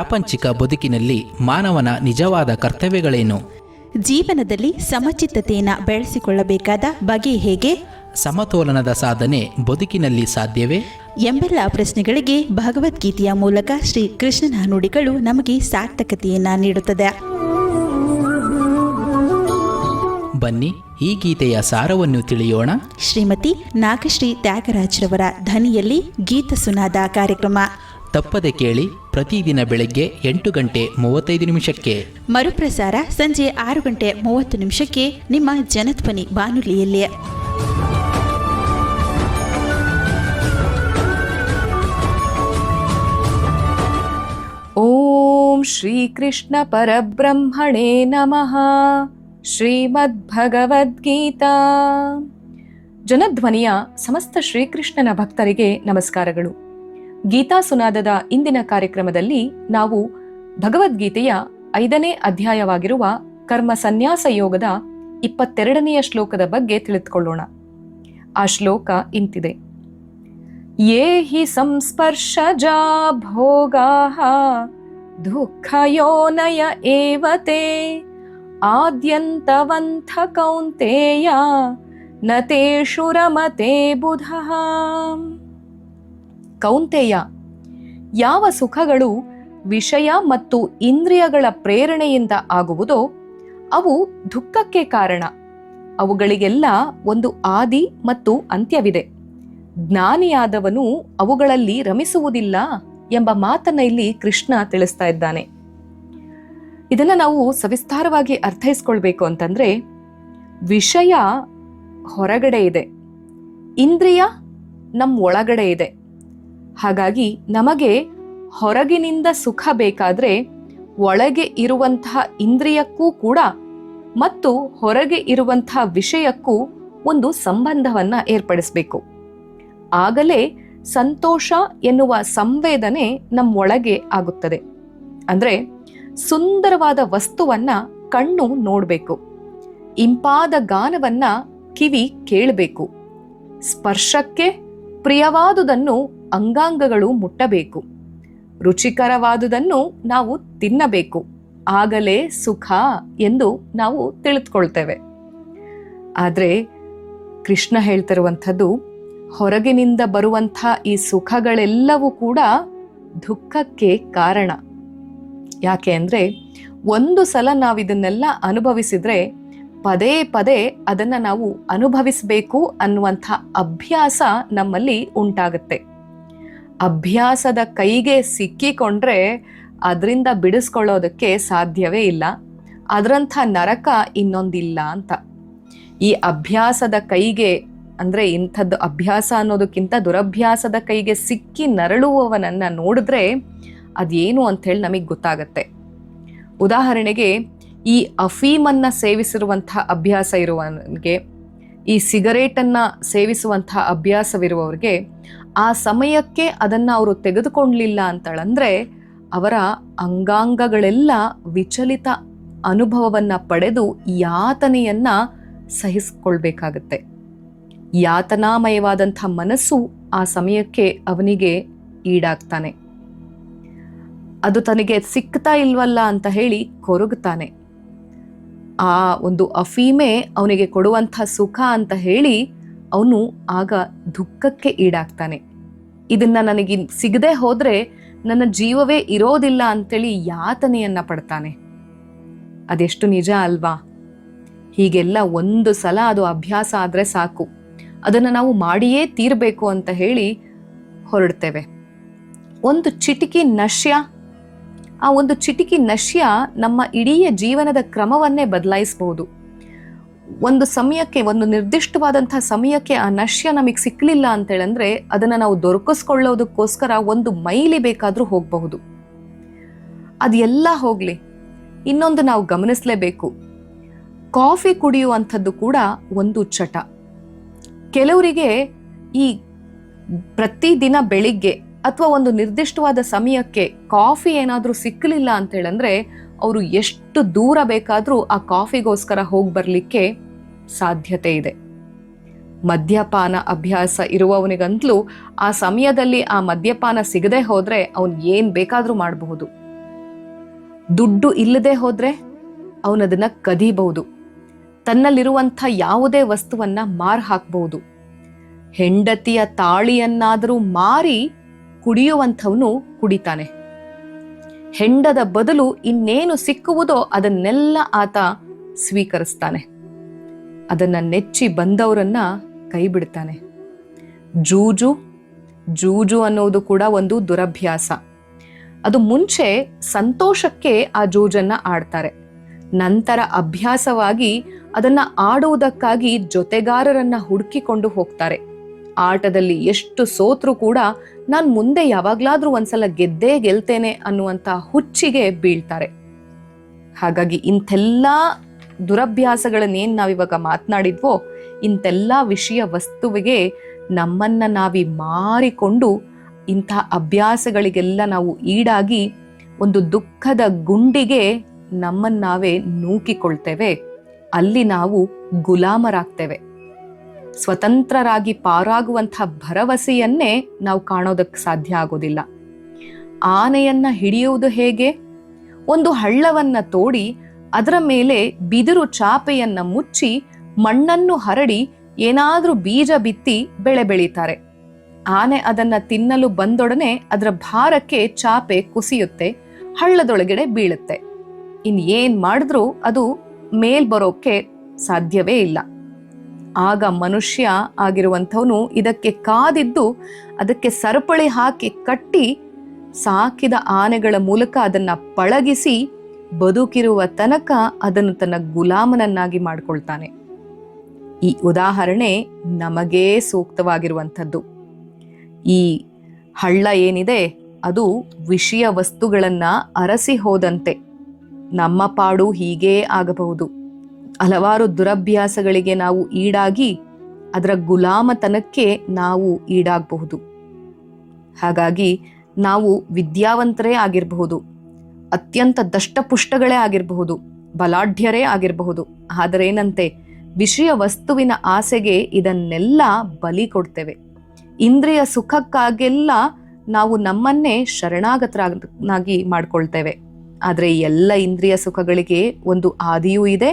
ಪ್ರಾಪಂಚಿಕ ಬದುಕಿನಲ್ಲಿ ಮಾನವನ ನಿಜವಾದ ಕರ್ತವ್ಯಗಳೇನು? ಜೀವನದಲ್ಲಿ ಸಮಚಿತ್ತತೆಯನ್ನು ಬೆಳೆಸಿಕೊಳ್ಳಬೇಕಾದ ಬಗೆ ಹೇಗೆ? ಸಮತೋಲನದ ಸಾಧನೆ ಬದುಕಿನಲ್ಲಿ ಸಾಧ್ಯವೇ? ಎಂಬೆಲ್ಲ ಪ್ರಶ್ನೆಗಳಿಗೆ ಭಗವದ್ಗೀತೆಯ ಮೂಲಕ ಶ್ರೀ ಕೃಷ್ಣನ ನುಡಿಗಳು ನಮಗೆ ಸಾರ್ಥಕತೆಯನ್ನು ನೀಡುತ್ತದೆ. ಬನ್ನಿ, ಈ ಗೀತೆಯ ಸಾರವನ್ನು ತಿಳಿಯೋಣ. ಶ್ರೀಮತಿ ನಾಗಶ್ರೀ ತ್ಯಾಗರಾಜ್ರವರ ಧ್ವನಿಯಲ್ಲಿ ಗೀತ ಸುನಾದ ಕಾರ್ಯಕ್ರಮ ತಪ್ಪದೆ ಕೇಳಿ. ಪ್ರತಿದಿನ ಬೆಳಗ್ಗೆ 8:35 ಮರುಪ್ರಸಾರ ಸಂಜೆ 6:30 ನಿಮ್ಮ ಜನಧ್ವನಿ ಬಾನುಲಿಯಲ್ಲಿ. ಓಂ ಶ್ರೀಕೃಷ್ಣ ಪರಬ್ರಹ್ಮಣೇ ನಮಃ. ಶ್ರೀಮದ್ಭಗವದ್ಗೀತಾ. ಜನಧ್ವನಿಯ ಸಮಸ್ತ ಶ್ರೀಕೃಷ್ಣನ ಭಕ್ತರಿಗೆ ನಮಸ್ಕಾರಗಳು. ಗೀತಾ ಸುನಾದದ ಇಂದಿನ ಕಾರ್ಯಕ್ರಮದಲ್ಲಿ ನಾವು ಭಗವದ್ಗೀತೆಯ 5ನೇ ಅಧ್ಯಾಯವಾಗಿರುವ ಕರ್ಮ ಸನ್ಯಾಸ ಯೋಗದ 22ನೆಯ ಶ್ಲೋಕದ ಬಗ್ಗೆ ತಿಳಿದುಕೊಳ್ಳೋಣ. ಆ ಶ್ಲೋಕ ಇಂತಿದೆ: ಯೇ ಹಿ ಸಂಸ್ಪರ್ಶಜಾ ಭೋಗಾಃ ದುಃಖಯೋನಯ ಏವತೆ ಆದ್ಯಂತವಂಥ ಕೌಂತೇಯ ನ ತೇಷು ರಮತೆ ಬುಧಃ. ಕೌಂತೇಯ, ಯಾವ ಸುಖಗಳು ವಿಷಯ ಮತ್ತು ಇಂದ್ರಿಯಗಳ ಪ್ರೇರಣೆಯಿಂದ ಆಗುವುದೋ ಅವು ದುಃಖಕ್ಕೆ ಕಾರಣ. ಅವುಗಳಿಗೆಲ್ಲ ಒಂದು ಆದಿ ಮತ್ತು ಅಂತ್ಯವಿದೆ. ಜ್ಞಾನಿಯಾದವನು ಅವುಗಳಲ್ಲಿ ರಮಿಸುವುದಿಲ್ಲ ಎಂಬ ಮಾತನ್ನ ಇಲ್ಲಿ ಕೃಷ್ಣ ತಿಳಿಸ್ತಾ ಇದ್ದಾನೆ. ಇದನ್ನ ನಾವು ಸವಿಸ್ತಾರವಾಗಿ ಅರ್ಥೈಸ್ಕೊಳ್ಬೇಕು ಅಂತಂದ್ರೆ, ವಿಷಯ ಹೊರಗಡೆ ಇದೆ, ಇಂದ್ರಿಯ ನಮ್ಮ ಒಳಗಡೆ ಇದೆ. ಹಾಗಾಗಿ ನಮಗೆ ಹೊರಗಿನಿಂದ ಸುಖ ಬೇಕಾದ್ರೆ ಒಳಗೆ ಇರುವಂತಹ ಇಂದ್ರಿಯಕ್ಕೂ ಕೂಡ ಮತ್ತು ಹೊರಗೆ ಇರುವಂತಹ ವಿಷಯಕ್ಕೂ ಒಂದು ಸಂಬಂಧವನ್ನ ಏರ್ಪಡಿಸಬೇಕು. ಆಗಲೇ ಸಂತೋಷ ಎನ್ನುವ ಸಂವೇದನೆ ನಮ್ಮೊಳಗೆ ಆಗುತ್ತದೆ. ಅಂದ್ರೆ ಸುಂದರವಾದ ವಸ್ತುವನ್ನ ಕಣ್ಣು ನೋಡಬೇಕು, ಇಂಪಾದ ಗಾನವನ್ನ ಕಿವಿ ಕೇಳಬೇಕು, ಸ್ಪರ್ಶಕ್ಕೆ ಪ್ರಿಯವಾದುದನ್ನು ಅಂಗಾಂಗಗಳು ಮುಟ್ಟಬೇಕು, ರುಚಿಕರವಾದುದನ್ನು ನಾವು ತಿನ್ನಬೇಕು. ಆಗಲೇ ಸುಖ ಎಂದು ನಾವು ತಿಳಿದುಕೊಳ್ತೇವೆ. ಆದ್ರೆ ಕೃಷ್ಣ ಹೇಳ್ತಿರುವಂಥದ್ದು, ಹೊರಗಿನಿಂದ ಬರುವಂಥ ಈ ಸುಖಗಳೆಲ್ಲವೂ ಕೂಡ ದುಃಖಕ್ಕೆ ಕಾರಣ. ಯಾಕೆ ಅಂದ್ರೆ, ಒಂದು ಸಲ ನಾವಿದನ್ನೆಲ್ಲ ಅನುಭವಿಸಿದ್ರೆ ಪದೇ ಪದೇ ಅದನ್ನ ನಾವು ಅನುಭವಿಸಬೇಕು ಅನ್ನುವಂಥ ಅಭ್ಯಾಸ ನಮ್ಮಲ್ಲಿ ಉಂಟಾಗುತ್ತೆ. ಅಭ್ಯಾಸದ ಕೈಗೆ ಸಿಕ್ಕಿಕೊಂಡ್ರೆ ಅದರಿಂದ ಬಿಡಿಸ್ಕೊಳ್ಳೋದಕ್ಕೆ ಸಾಧ್ಯವೇ ಇಲ್ಲ. ಅದರಂಥ ನರಕ ಇನ್ನೊಂದಿಲ್ಲ ಅಂತ. ಈ ಅಭ್ಯಾಸದ ಕೈಗೆ ಅಂದ್ರೆ ಇಂಥದ್ದು ಅಭ್ಯಾಸ ಅನ್ನೋದಕ್ಕಿಂತ ದುರಭ್ಯಾಸದ ಕೈಗೆ ಸಿಕ್ಕಿ ನರಳುವವನನ್ನ ನೋಡಿದ್ರೆ ಅದೇನು ಅಂತ ಹೇಳಿ ನಮಗೆ ಗೊತ್ತಾಗತ್ತೆ. ಉದಾಹರಣೆಗೆ, ಈ ಅಫೀಮನ್ನ ಸೇವಿಸಿರುವಂತಹ ಅಭ್ಯಾಸ ಇರುವವನಿಗೆ, ಈ ಸಿಗರೇಟನ್ನ ಸೇವಿಸುವಂತಹ ಅಭ್ಯಾಸವಿರುವವರಿಗೆ ಆ ಸಮಯಕ್ಕೆ ಅದನ್ನ ಅವರು ತೆಗೆದುಕೊಳ್ಳಲಿಲ್ಲ ಅಂತಂದ್ರೆ ಅವರ ಅಂಗಾಂಗಗಳೆಲ್ಲ ವಿಚಲಿತ ಅನುಭವವನ್ನ ಪಡೆದು ಯಾತನೆಯನ್ನ ಸಹಿಸಿಕೊಳ್ಬೇಕಾಗತ್ತೆ. ಯಾತನಾಮಯವಾದಂಥ ಮನಸ್ಸು ಆ ಸಮಯಕ್ಕೆ ಅವನಿಗೆ ಈಡಾಗ್ತಾನೆ. ಅದು ತನಗೆ ಸಿಕ್ತಾ ಇಲ್ವಲ್ಲ ಅಂತ ಹೇಳಿ ಕೊರಗುತ್ತಾನೆ. ಆ ಒಂದು ಅಫೀಮೆ ಅವನಿಗೆ ಕೊಡುವಂಥ ಸುಖ ಅಂತ ಹೇಳಿ ಅವನು ಆಗ ದುಃಖಕ್ಕೆ ಈಡಾಗ್ತಾನೆ. ಇದನ್ನ ನನಗೆ ಸಿಗದೆ ಹೋದ್ರೆ ನನ್ನ ಜೀವವೇ ಇರೋದಿಲ್ಲ ಅಂತೇಳಿ ಯಾತನೆಯನ್ನ ಪಡ್ತಾನೆ. ಅದೆಷ್ಟು ನಿಜ ಅಲ್ವಾ? ಹೀಗೆಲ್ಲ ಒಂದು ಸಲ ಅದು ಅಭ್ಯಾಸ ಆದ್ರೆ ಸಾಕು, ಅದನ್ನ ನಾವು ಮಾಡಿಯೇ ತೀರ್ಬೇಕು ಅಂತ ಹೇಳಿ ಹೊರಡ್ತೇವೆ. ಒಂದು ಚಿಟಿಕಿ ನಶ್ಯ, ಆ ಒಂದು ಚಿಟಿಕಿ ನಶ್ಯ ನಮ್ಮ ಇಡೀ ಜೀವನದ ಕ್ರಮವನ್ನೇ ಬದಲಾಯಿಸಬಹುದು. ಒಂದು ಸಮಯಕ್ಕೆ, ಒಂದು ನಿರ್ದಿಷ್ಟವಾದಂತಹ ಸಮಯಕ್ಕೆ ಆ ನಶ್ಯ ನಮಗೆ ಸಿಕ್ಕಲಿಲ್ಲ ಅಂತೇಳಂದ್ರೆ ಅದನ್ನ ನಾವು ದೊರಕಿಸ್ಕೊಳ್ಳೋದಕ್ಕೋಸ್ಕರ 1 ಮೈಲಿ ಬೇಕಾದ್ರೂ ಹೋಗಬಹುದು. ಅದೆಲ್ಲ ಹೋಗ್ಲಿ, ಇನ್ನೊಂದು ನಾವು ಗಮನಿಸಲೇಬೇಕು. ಕಾಫಿ ಕುಡಿಯುವಂಥದ್ದು ಕೂಡ ಒಂದು ಚಟ. ಕೆಲವರಿಗೆ ಈ ಪ್ರತಿದಿನ ಬೆಳಿಗ್ಗೆ ಅಥವಾ ಒಂದು ನಿರ್ದಿಷ್ಟವಾದ ಸಮಯಕ್ಕೆ ಕಾಫಿ ಏನಾದ್ರೂ ಸಿಕ್ಕಲಿಲ್ಲ ಅಂತ ಹೇಳಂದ್ರೆ ಅವರು ಎಷ್ಟು ದೂರ ಬೇಕಾದ್ರೂ ಆ ಕಾಫಿಗೋಸ್ಕರ ಹೋಗಿ ಬರ್ಲಿಕ್ಕೆ ಸಾಧ್ಯತೆ ಇದೆ. ಮದ್ಯಪಾನ ಅಭ್ಯಾಸ ಇರುವವನಿಗಂತಲೂ ಆ ಸಮಯದಲ್ಲಿ ಆ ಮದ್ಯಪಾನ ಸಿಗದೆ ಹೋದ್ರೆ ಅವನ್ ಏನ್ ಬೇಕಾದ್ರೂ ಮಾಡಬಹುದು. ದುಡ್ಡು ಇಲ್ಲದೆ ಹೋದ್ರೆ ಅವನದನ್ನ ಕದೀಬಹುದು. ತನ್ನಲ್ಲಿರುವಂಥ ಯಾವುದೇ ವಸ್ತುವನ್ನ ಮಾರ್ ಹಾಕ್ಬಹುದು. ಹೆಂಡತಿಯ ತಾಳಿಯನ್ನಾದರೂ ಮಾರಿ ಕುಡಿಯುವಂಥವನು ಕುಡಿತಾನೆ. ಹೆಂಡದ ಬದಲು ಇನ್ನೇನು ಸಿಕ್ಕುವುದೋ ಅದನ್ನೆಲ್ಲ ಆತ ಸ್ವೀಕರಿಸ್ತಾನೆ. ಅದನ್ನ ನೆಚ್ಚಿ ಬಂದವರನ್ನ ಕೈ ಬಿಡ್ತಾನೆ. ಜೂಜು ಅನ್ನೋದು ಕೂಡ ಒಂದು ದುರಭ್ಯಾಸ. ಅದು ಮುಂಚೆ ಸಂತೋಷಕ್ಕೆ ಆ ಜೂಜನ್ನ ಆಡ್ತಾರೆ. ನಂತರ ಅಭ್ಯಾಸವಾಗಿ ಅದನ್ನ ಆಡುವುದಕ್ಕಾಗಿ ಜೊತೆಗಾರರನ್ನ ಹುಡುಕಿಕೊಂಡು ಹೋಗ್ತಾರೆ. ಆಟದಲ್ಲಿ ಎಷ್ಟು ಸೋತ್ರೂ ಕೂಡ ನಾನು ಮುಂದೆ ಯಾವಾಗ್ಲಾದ್ರೂ ಒಂದ್ಸಲ ಗೆದ್ದೇ ಗೆಲ್ತೇನೆ ಅನ್ನುವಂತ ಹುಚ್ಚಿಗೆ ಬೀಳ್ತಾರೆ. ಹಾಗಾಗಿ ಇಂಥೆಲ್ಲ ದುರಭ್ಯಾಸಗಳನ್ನೇನ್ ನಾವಿವಾಗ ಮಾತನಾಡಿದ್ವೋ, ಇಂಥೆಲ್ಲ ವಿಷಯ ವಸ್ತುವಿಗೆ ನಮ್ಮನ್ನ ನಾವಿ ಮಾರಿಕೊಂಡು ಇಂಥ ಅಭ್ಯಾಸಗಳಿಗೆಲ್ಲ ನಾವು ಈಡಾಗಿ ಒಂದು ದುಃಖದ ಗುಂಡಿಗೆ ನಮ್ಮನ್ನಾವೇ ನೂಕಿಕೊಳ್ತೇವೆ. ಅಲ್ಲಿ ನಾವು ಗುಲಾಮರಾಗ್ತೇವೆ. ಸ್ವತಂತ್ರರಾಗಿ ಪಾರಾಗುವಂಥ ಭರವಸೆಯನ್ನೇ ನಾವು ಕಾಣೋದಕ್ಕೆ ಸಾಧ್ಯ ಆಗೋದಿಲ್ಲ. ಆನೆಯನ್ನ ಹಿಡಿಯುವುದು ಹೇಗೆ? ಒಂದು ಹಳ್ಳವನ್ನ ತೋಡಿ ಅದರ ಮೇಲೆ ಬಿದಿರು ಚಾಪೆಯನ್ನ ಮುಚ್ಚಿ ಮಣ್ಣನ್ನು ಹರಡಿ ಏನಾದ್ರೂ ಬೀಜ ಬಿತ್ತಿ ಬೆಳೆ ಬೆಳೀತಾರೆ. ಆನೆ ಅದನ್ನ ತಿನ್ನಲು ಬಂದೊಡನೆ ಅದರ ಭಾರಕ್ಕೆ ಚಾಪೆ ಕುಸಿಯುತ್ತೆ, ಹಳ್ಳದೊಳಗಡೆ ಬೀಳುತ್ತೆ. ಏನ್ ಮಾಡಿದ್ರೂ ಅದು ಮೇಲ್ ಬರೋಕೆ ಸಾಧ್ಯವೇ ಇಲ್ಲ. ಆಗ ಮನುಷ್ಯ ಆಗಿರುವಂಥವನು ಇದಕ್ಕೆ ಕಾದಿದ್ದು ಅದಕ್ಕೆ ಸರಪಳಿ ಹಾಕಿ ಕಟ್ಟಿ ಸಾಕಿದ ಆನೆಗಳ ಮೂಲಕ ಅದನ್ನ ಪಳಗಿಸಿ ಬದುಕಿರುವ ತನಕ ಅದನ್ನು ತನ್ನ ಗುಲಾಮನನ್ನಾಗಿ ಮಾಡ್ಕೊಳ್ತಾನೆ. ಈ ಉದಾಹರಣೆ ನಮಗೇ ಸೂಕ್ತವಾಗಿರುವಂಥದ್ದು. ಈ ಹಳ್ಳ ಏನಿದೆ ಅದು ವಿಷಯ ವಸ್ತುಗಳನ್ನ ಅರಸಿ ಹೋದಂತೆ ನಮ್ಮ ಪಾಡು ಹೀಗೇ ಆಗಬಹುದು. ಹಲವಾರು ದುರಭ್ಯಾಸಗಳಿಗೆ ನಾವು ಈಡಾಗಿ ಅದರ ಗುಲಾಮತನಕ್ಕೆ ನಾವು ಈಡಾಗಬಹುದು. ಹಾಗಾಗಿ ನಾವು ವಿದ್ಯಾವಂತರೇ ಆಗಿರಬಹುದು, ಅತ್ಯಂತ ದಷ್ಟಪುಷ್ಟಗಳೇ ಆಗಿರಬಹುದು, ಬಲಾಢ್ಯರೇ ಆಗಿರಬಹುದು. ಆದರೇನಂತೆ ವಿಷಯ ವಸ್ತುವಿನ ಆಸೆಗೆ ಇದನ್ನೆಲ್ಲ ಬಲಿ ಕೊಡ್ತೇವೆ. ಇಂದ್ರಿಯ ಸುಖಕ್ಕಾಗೆಲ್ಲ ನಾವು ನಮ್ಮನ್ನೇ ಶರಣಾಗತರಾಗಿ ಮಾಡ್ಕೊಳ್ತೇವೆ. ಆದರೆ ಎಲ್ಲ ಇಂದ್ರಿಯ ಸುಖಗಳಿಗೆ ಒಂದು ಆದಿಯೂ ಇದೆ,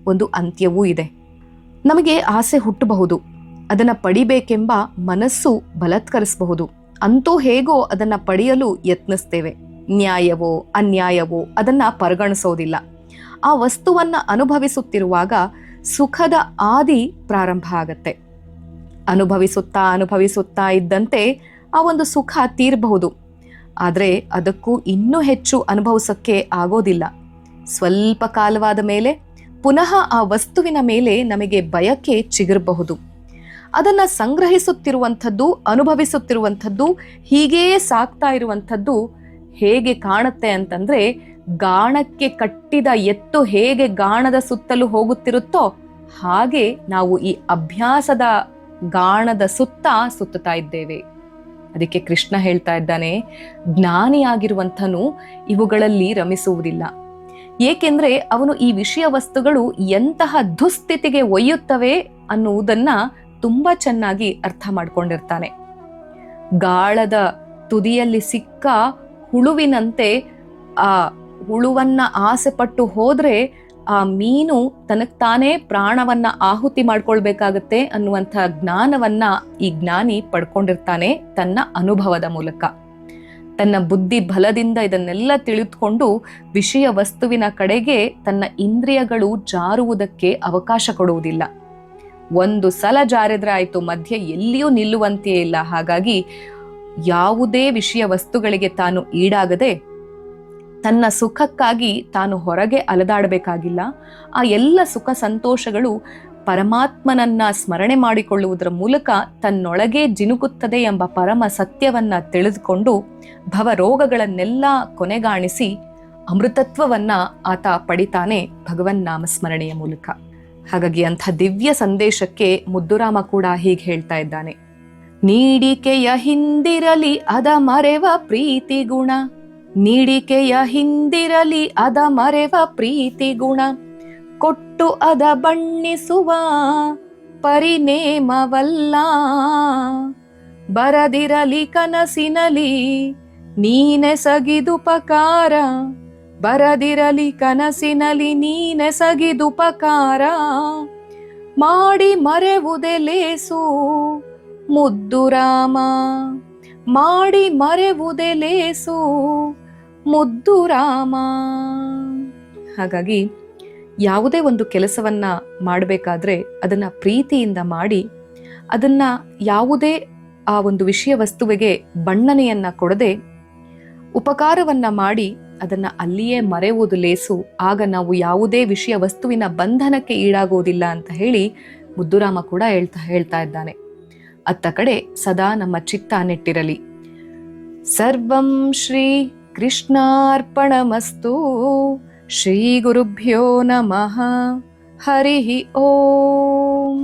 ಒಂದು ಅಂತ್ಯವೂ ಇದೆ. ನಮಗೆ ಆಸೆ ಹುಟ್ಟಬಹುದು, ಅದನ್ನ ಪಡಿಬೇಕೆಂಬ ಮನಸ್ಸು ಬಲತ್ಕರಿಸಬಹುದು. ಅಂತೂ ಹೇಗೋ ಅದನ್ನ ಪಡೆಯಲು ಯತ್ನಿಸ್ತೇವೆ. ನ್ಯಾಯವೋ ಅನ್ಯಾಯವೋ ಅದನ್ನ ಪರಿಗಣಿಸೋದಿಲ್ಲ. ಆ ವಸ್ತುವನ್ನ ಅನುಭವಿಸುತ್ತಿರುವಾಗ ಸುಖದ ಆದಿ ಪ್ರಾರಂಭ ಆಗತ್ತೆ. ಅನುಭವಿಸುತ್ತಾ ಇದ್ದಂತೆ ಆ ಒಂದು ಸುಖ ತೀರಬಹುದು. ಆದರೆ ಅದಕ್ಕೂ ಇನ್ನೂ ಹೆಚ್ಚು ಅನುಭವಿಸಕ್ಕೆ ಆಗೋದಿಲ್ಲ. ಸ್ವಲ್ಪ ಕಾಲವಾದ ಮೇಲೆ ಪುನಃ ಆ ವಸ್ತುವಿನ ಮೇಲೆ ನಮಗೆ ಬಯಕೆ ಚಿಗುರಬಹುದು. ಅದನ್ನ ಸಂಗ್ರಹಿಸುತ್ತಿರುವಂಥದ್ದು, ಅನುಭವಿಸುತ್ತಿರುವಂಥದ್ದು, ಹೀಗೇ ಸಾಕ್ತಾ ಇರುವಂಥದ್ದು ಹೇಗೆ ಕಾಣುತ್ತೆ ಅಂತಂದ್ರೆ, ಗಾಣಕ್ಕೆ ಕಟ್ಟಿದ ಎತ್ತು ಹೇಗೆ ಗಾಣದ ಸುತ್ತಲೂ ಹೋಗುತ್ತಿರುತ್ತೋ ಹಾಗೆ ನಾವು ಈ ಅಭ್ಯಾಸದ ಗಾಣದ ಸುತ್ತುತ್ತಾ ಇದ್ದೇವೆ. ಅದಕ್ಕೆ ಕೃಷ್ಣ ಹೇಳ್ತಾ ಇದ್ದಾನೆ, ಜ್ಞಾನಿಯಾಗಿರುವಂಥನು ಇವುಗಳಲ್ಲಿ ರಮಿಸುವುದಿಲ್ಲ. ಏಕೆಂದ್ರೆ ಅವನು ಈ ವಿಷಯ ವಸ್ತುಗಳು ಎಂತಹ ದುಸ್ಥಿತಿಗೆ ಒಯ್ಯುತ್ತವೆ ಅನ್ನುವುದನ್ನ ತುಂಬಾ ಚೆನ್ನಾಗಿ ಅರ್ಥ ಮಾಡ್ಕೊಂಡಿರ್ತಾನೆ. ಗಾಳದ ತುದಿಯಲ್ಲಿ ಸಿಕ್ಕ ಹುಳುವಿನಂತೆ ಆ ಹುಳುವನ್ನ ಆಸೆ ಪಟ್ಟು ಹೋದ್ರೆ ಆ ಮೀನು ತನಗ್ ತಾನೇ ಪ್ರಾಣವನ್ನ ಆಹುತಿ ಮಾಡ್ಕೊಳ್ಬೇಕಾಗತ್ತೆ ಅನ್ನುವಂಥ ಜ್ಞಾನವನ್ನ ಈ ಜ್ಞಾನಿ ಪಡ್ಕೊಂಡಿರ್ತಾನೆ ತನ್ನ ಅನುಭವದ ಮೂಲಕ. ತನ್ನ ಬುದ್ಧಿ ಬಲದಿಂದ ಇದನ್ನೆಲ್ಲ ತಿಳಿದುಕೊಂಡು ವಿಷಯ ವಸ್ತುವಿನ ಕಡೆಗೆ ತನ್ನ ಇಂದ್ರಿಯಗಳು ಜಾರುವುದಕ್ಕೆ ಅವಕಾಶ ಕೊಡುವುದಿಲ್ಲ. ಒಂದು ಸಲ ಜಾರಿದ್ರೆ ಆಯ್ತು, ಮಧ್ಯೆ ಎಲ್ಲಿಯೂ ನಿಲ್ಲುವಂತೆಯೇ ಇಲ್ಲ. ಹಾಗಾಗಿ ಯಾವುದೇ ವಿಷಯ ವಸ್ತುಗಳಿಗೆ ತಾನು ಈಡಾಗದೆ ತನ್ನ ಸುಖಕ್ಕಾಗಿ ತಾನು ಹೊರಗೆ ಅಲೆದಾಡಬೇಕಾಗಿಲ್ಲ. ಆ ಎಲ್ಲ ಸುಖ ಸಂತೋಷಗಳು ಪರಮಾತ್ಮನನ್ನ ಸ್ಮರಣೆ ಮಾಡಿಕೊಳ್ಳುವುದರ ಮೂಲಕ ತನ್ನೊಳಗೆ ಜಿನುಗುತ್ತದೆ ಎಂಬ ಪರಮ ಸತ್ಯವನ್ನ ತಿಳಿದುಕೊಂಡು ಭವರೋಗಗಳನ್ನೆಲ್ಲ ಕೊನೆಗಾಣಿಸಿ ಅಮೃತತ್ವವನ್ನ ಆತ ಪಡಿತಾನೆ ಭಗವನ್ ನಾಮಸ್ಮರಣೆಯ ಮೂಲಕ. ಹಾಗಾಗಿ ಅಂಥ ದಿವ್ಯ ಸಂದೇಶಕ್ಕೆ ಮುದ್ದುರಾಮ ಕೂಡ ಹೀಗೆ ಹೇಳ್ತಾ ಇದ್ದಾನೆ, ನೀಡಿಕೆಯ ಹಿಂದಿರಲಿ ಅದ ಮರೆವ ಪ್ರೀತಿ ಗುಣ, ನೀಡಿಕೆಯ ಹಿಂದಿರಲಿ ಅದ ಮರೆವ ಪ್ರೀತಿ ಗುಣ, ಕೊಟ್ಟು ಅದ ಬಣ್ಣಿಸುವ ಪರಿನೇಮವಲ್ಲ, ಬರದಿರಲಿ ಕನಸಿನಲಿ ನೀನೆಸಗಿದುಪಕಾರ, ಬರದಿರಲಿ ಕನಸಿನಲಿ ನೀನೆಸಗಿದುಪಕಾರ, ಮಾಡಿ ಮರೆವುದೇ ಲೇಸು ಮುದ್ದು ರಾಮ, ಮಾಡಿ ಮರೆವುದೇ ಲೇಸು ಮುದ್ದು ರಾಮ. ಹಾಗಾಗಿ ಯಾವುದೇ ಒಂದು ಕೆಲಸವನ್ನ ಮಾಡಬೇಕಾದ್ರೆ ಅದನ್ನ ಪ್ರೀತಿಯಿಂದ ಮಾಡಿ, ಅದನ್ನ ಯಾವುದೇ ಆ ಒಂದು ವಿಷಯ ವಸ್ತುವಿಗೆ ಬಣ್ಣನೆಯನ್ನ ಕೊಡದೆ ಉಪಕಾರವನ್ನ ಮಾಡಿ ಅದನ್ನ ಅಲ್ಲಿಯೇ ಮರೆಯುವುದು ಲೇಸು. ಆಗ ನಾವು ಯಾವುದೇ ವಿಷಯ ವಸ್ತುವಿನ ಬಂಧನಕ್ಕೆ ಈಡಾಗೋದಿಲ್ಲ ಅಂತ ಹೇಳಿ ಮುದ್ದುರಾಮ ಕೂಡ ಹೇಳ್ತಾ ಇದ್ದಾನೆ. ಅತ್ತ ಕಡೆ ಸದಾ ನಮ್ಮ ಚಿತ್ತ ನೆಟ್ಟಿರಲಿ. ಸರ್ವಂ ಶ್ರೀ ಕೃಷ್ಣಾರ್ಪಣಮಸ್ತು. ಶ್ರೀ ಗುರುಭ್ಯೋ ನಮಃ. ಹರಿ ಓಂ.